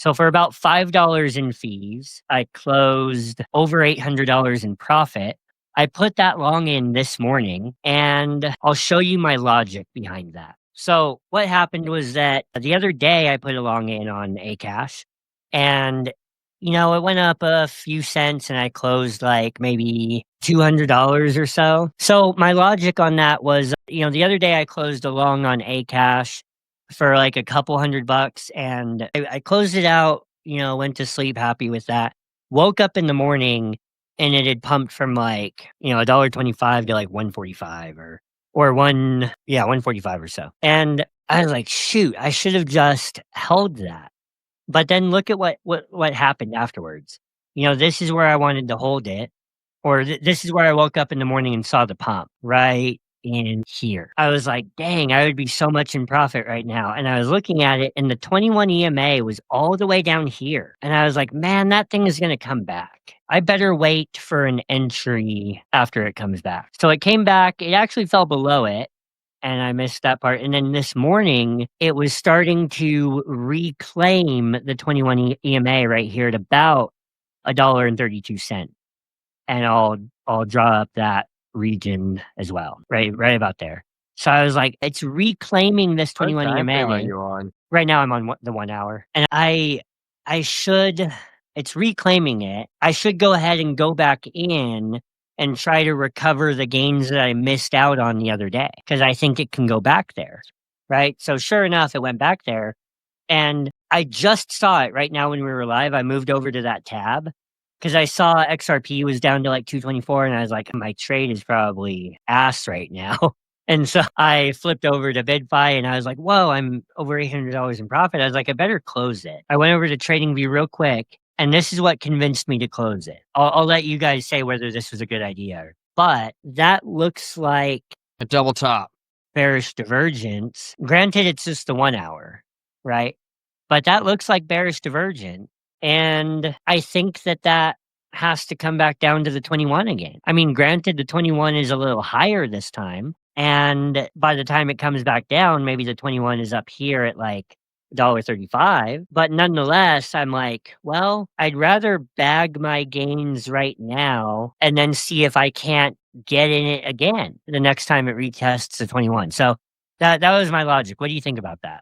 So for about $5 in fees, I closed over $800 in profit. I put that long in this morning, and I'll show you my logic behind that. So what happened was that the other day I put a long in on Akash, and it went up a few cents and I closed like maybe $200 or so. So my logic on that was, the other day I closed a long on Akash for like a couple $100 and I closed it out, went to sleep happy with that. Woke up in the morning and it had pumped from like, $1.25 to like 145 or 145 or so. And I was like, shoot, I should have just held that. But then look at what happened afterwards. This is where I wanted to hold it, or this is where I woke up in the morning and saw the pump right in here. I was like, dang, I would be so much in profit right now. And I was looking at it, and the 21 EMA was all the way down here. And I was like, man, that thing is going to come back. I better wait for an entry after it comes back. So it came back. It actually fell below it, and I missed that part. And then this morning, it was starting to reclaim the 21 EMA right here at about $1.32. And I'll draw up that region as well, right about there. So I was like, it's reclaiming this What 21 time frame are EMA. you on? Right now I'm on the 1 hour, and I should it's reclaiming it. I should go ahead and go back in and try to recover the gains that I missed out on the other day, because I think it can go back there, right? So sure enough, it went back there, and I just saw it right now when we were live. I moved over to that tab because I saw XRP was down to like 224, and I was like, my trade is probably ass right now. And so I flipped over to BidFi and I was like, whoa, I'm over $800 in profit. I was like, I better close it. I went over to TradingView real quick, and this is what convinced me to close it. I'll let you guys say whether this was a good idea, but that looks like A double top. bearish divergence. Granted, it's just the 1 hour, right? But that looks like bearish divergence. And I think that has to come back down to the 21 again. I mean, granted, the 21 is a little higher this time. And by the time it comes back down, maybe the 21 is up here at like $1.35. But nonetheless, I'm like, well, I'd rather bag my gains right now and then see if I can't get in it again the next time it retests the 21. So that was my logic. What do you think about that?